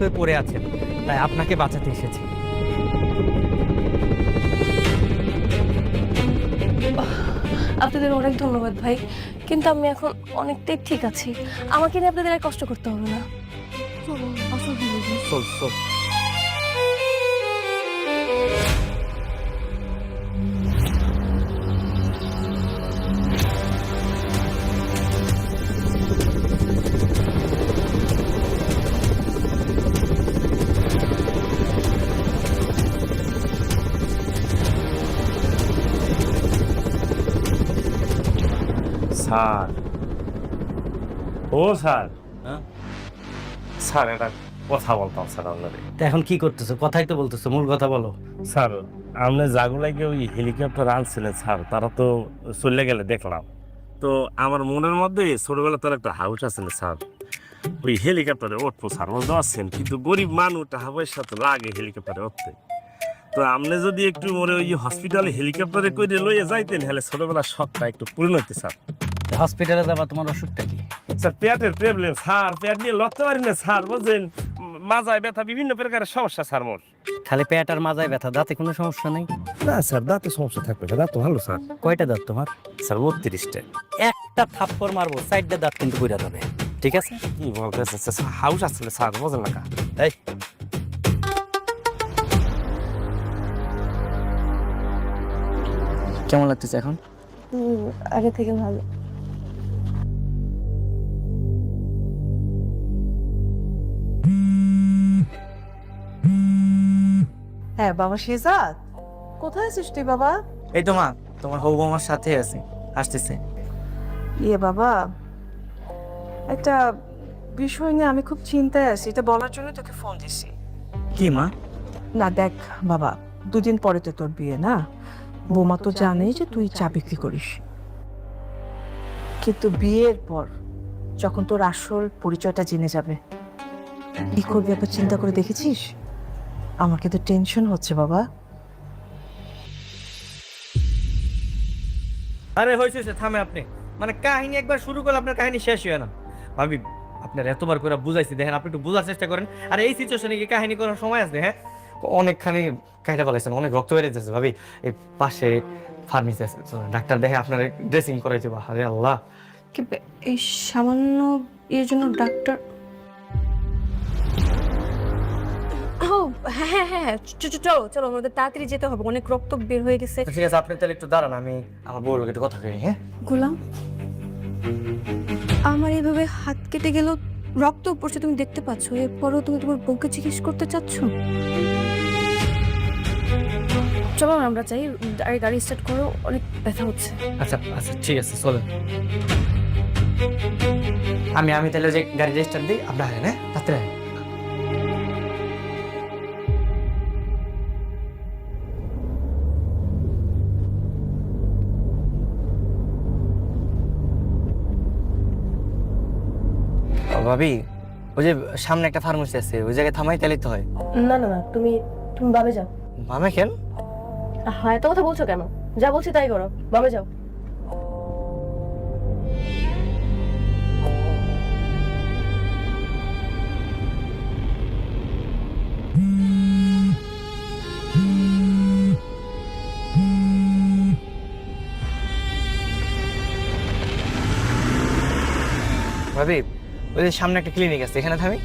হয়ে পড়ে আছেন, তাই আপনাকে বাঁচাতে এসেছি। আপনাদের অনেক ধন্যবাদ ভাই, কিন্তু আমি এখন অনেকটাই ঠিক আছি। আমাকে নিয়ে আপনাদের আর কষ্ট করতে হবে না। চলুন, আসল দিদি। চল চল। স্যার, ও স্যার, হ্যাঁ? স্যার একটা কথা বলতাম স্যার আপনাদের। তা এখন কি করতেছো? কথাই তো বলতেছো, মূল কথা বলো। স্যার, আপনি জাগুলাইকে ওই হেলিকপ্টার আনছিলেন স্যার, তারা তো চলে গেলে দেখলাম। তো আমার মনের মধ্যে ছোটবেলা তার একটা হাউস আছে স্যার, ওই হেলিকপ্টারে উঠবো স্যার, বুঝতে পারছেন? কিন্তু গরিব মানুষ টাকা পয়সা তো লাগে হেলিকপ্টারে উঠতে। তো আপনি যদি একটু মনে ওই হসপিটালে হেলিকপ্টারে করে লইয়ে যাইতেন, হলে ছোটবেলার শখটা একটু পূর্ণ হইতে স্যার। হসপিটালে যাবা, তোমার অসুখটা কি? স্যার পেটের প্রবলেম স্যার, পেট নিয়ে লড়তে পারি না স্যার, বুঝছেন? মাজায় ব্যথা, বিভিন্ন প্রকারের সমস্যা স্যার মোর। খালি পেট আর মাজায় ব্যথা, দাঁতে কোনো সমস্যা নেই? না স্যার, দাঁতে সমস্যা থাকবে না, দাঁত তো ভালো স্যার। কয়টা দাঁত তোমার? স্যার 32টা। একটা থাপ্পড় মারবো, সাইডটা দাঁত কিন্তু পুরা যাবে, ঠিক আছে? কি বলতেছে স্যার, হাউস আসলে স্যার, বোঝেন না কা? এই, কেমন লাগতেছে এখন? আগে থেকে ভালো। হ্যাঁ বাবা শেজাদ, কোথায় আছিস তুই বাবা? এই তো মা, তোমার হবু আমার সাথে আছে, আসতেছে। ইয়ে বাবা, একটা বিষয় নিয়ে আমি খুব চিন্তায় আছি, এটা বলার জন্য তোকে ফোন দিছি। কি মা? না দেখ বাবা, দুদিন পরে তো তোর বিয়ে না, বৌমা তো জানেই যে তুই চা বিক্রি করিস, কিন্তু বিয়ের পর যখন তোর আসল পরিচয়টা জেনে যাবে, কি করবি একবার চিন্তা করে দেখেছিস? আমাকে তো টেনশন হচ্ছে বাবা। আরে হয়েছে, থামে আপনি। মানে কাহিনী একবার শুরু করলে আপনার কাহিনী শেষ হয় না। ভাবি, আপনার এতবার করে বুঝাইছি, দেখেন আপনি একটু বোঝার চেষ্টা করেন। আর এই সিচুয়েশনে কি কাহিনী করার সময় আছে? হ্যাঁ, অনেকখানি কাহিটা বলেছেন, অনেক রক্ত বেড়ে যাচ্ছে ভাবি। এই পাশে ফার্মেসি আছে, ডাক্তার দেখে আপনার ড্রেসিং করাইছে। আরে আল্লাহ, কিন্তু এই সামান্য এর জন্য ডাক্তার? ও হ্যাঁ হ্যাঁ হ্যাঁ, চলো চলো, আমাদের তাড়াতাড়ি যেতে হবে, অনেক রক্ত বের হয়ে গেছে। ঠিক আছে, আপনি তাহলে একটু দাঁড়ান, আমি আমার বউর লোক একটু কথা কই। হ্যাঁ, গোলাম, আমার এইভাবে হাত কেটে গেল, রক্ত পড়ছে, তুমি দেখতে পাচ্ছ, এরপরও তুমি তোমার বউকে জিজ্ঞেস করতে চাচ্ছ? চলো না, আমরা চাই, গাড়ি স্টার্ট করো, অনেক ব্যথা হচ্ছে। আচ্ছা আচ্ছা, ঠিক আছে, চলেন। আমি তাহলে যে গাড়ি রেজিস্টার দিই, আপনার হ্যাঁ রাত্রে। ভাবি, ওই যে সামনে একটা ফার্মেসি আছে, ওই জায়গায় থামাই তাহলে তো হয়। না না না, তুমি তুমি বাবে যাও। মামা কেন? হ্যাঁ, এত কথা বলছো কেন? যা বলছি তাই করো, বাবে যাও। ভাবি, ওই যে সামনে একটা ক্লিনিক আছে, এখানে থামি।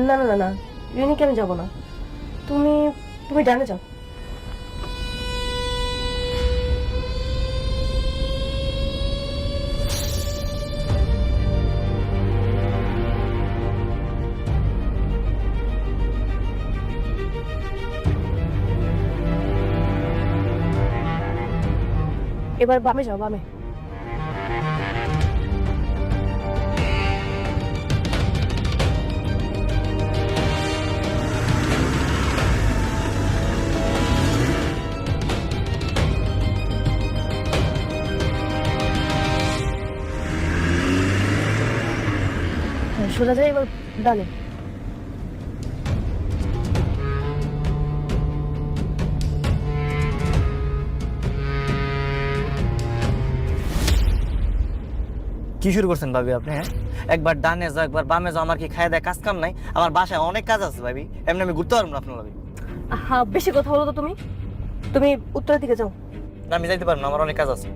না না না না, ক্লিনিকে আমি যাবো না, তুমি তুমি ডানে যাও। এবার বামে যাও, বামে। সোজা যায়, এবার ডানে। কি শুরু করছেন ভাবি আপনি? হ্যাঁ, একবার ডানে যাও একবার বামে যাও, আমার কি খায় দেয় কাজ কাম নাই? আমার বাসায় অনেক কাজ আছে ভাবি, এমনি আমি ঘুরতে পারবো না আপনার লগে। হ্যাঁ, বেশি কথা বলো তো তুমি। তুমি উত্তরের দিকে যাও। না, আমি যাইতে পারবো না, আমার অনেক কাজ আছে।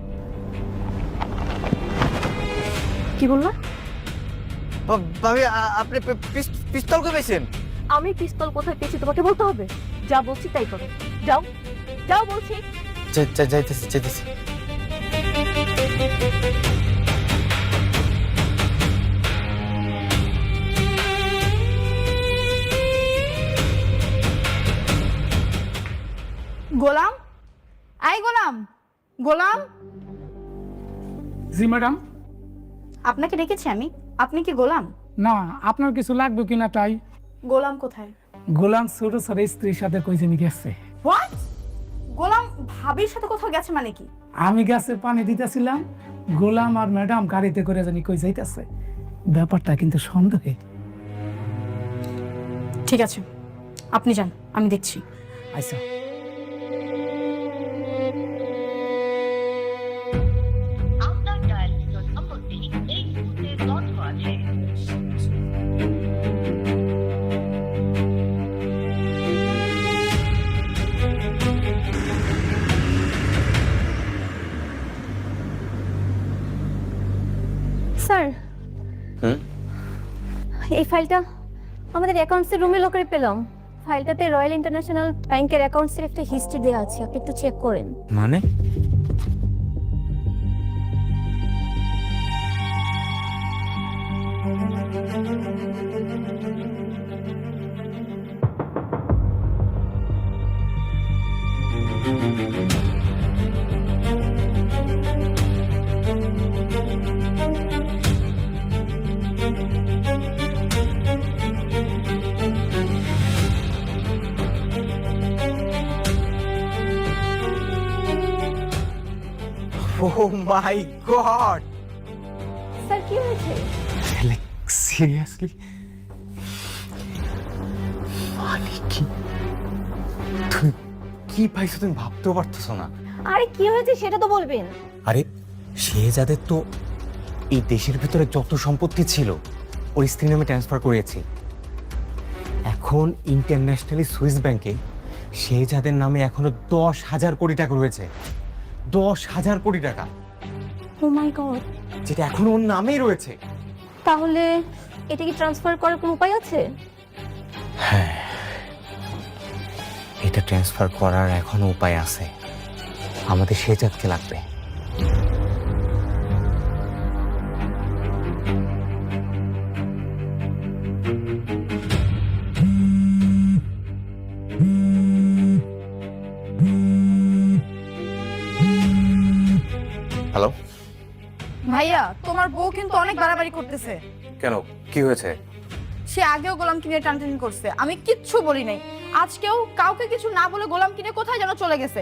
কি বললা? ভাবি আপনি পিস্তল কই পেয়েছেন? আমি পিস্তল কোথায় পেয়েছি তোমাকে বলতে হবে? যা বলছি তাই করো। যাও, যাও বলছি। যাইতেছি যাইতেছি। গোলাম, আই গোলাম, গোলাম, জি ম্যাডাম। আপনাকে ডেকেছি আমি। আপনি কি গোলাম? না, আপনার কিছু লাগবে কিনা তাই। গোলাম কোথায়? গোলাম ছোট ছোট স্ত্রীর সাথে কই জানি গেছে। হোয়াট? গোলাম ভাবির সাথে কোথাও গেছে মানে কি? আমি গাছে পানি দিতেছিলাম, গোলাম আর ম্যাডাম গাড়িতে করে জানি কই যাইতেছে। ব্যাপারটা কিন্তু সন্দেহে। ঠিক আছে, আপনি যান, আমি দেখছি। আচ্ছা। আপনার ডায়ালিত নম্বরটি এই মুহূর্তে বন্ধ আছে। স্যার, হুম? এই ফাইলটা আমাদের অ্যাকাউন্টসের রুমে লকারে পেলাম। ফাইলটাতে রয়্যাল ইন্টারন্যাশনাল ব্যাংকের অ্যাকাউন্টসের একটা হিস্ট্রি দেওয়া আছে, আপনি একটু চেক করেন। মানে ও মাই গড! স্যার, কি হয়েছে? সিরিয়াসলি? মানে কি তুমি কি পাইছো তুমি ভাবতেও পারতেছো না। আরে কি হয়েছে সেটা তো বলবেন। আরে সে যাদের তো এই দেশের ভিতরে যত সম্পত্তি ছিল ওর স্ত্রীর নামে ট্রান্সফার করেছি। এখন ইন্টারন্যাশনালি সুইস ব্যাংকে সে যাদের নামে এখনো 10,000 কোটি টাকা রয়েছে। 10,000 কোটি টাকা, ও মাই গড। যেটা এখনো ওর নামেই রয়েছে। তাহলে এটা কি ট্রান্সফার করার কোনো উপায় আছে? হ্যাঁ, এটা ট্রান্সফার করার এখনো উপায় আছে। আমাদের শেজাদকে লাগবে। হ্যালো, ভাইয়া, তোমার বউ কিন্তু অনেক বাড়াবাড়ি করতেছে। কেন কি হয়েছে? সে আগেও গোলাম কিনে টানটানি করছে, আমি কিচ্ছু বলি নাই। আজকেও কাউকে কিছু না বলে গোলাম কিনে কোথায় যেন চলে গেছে।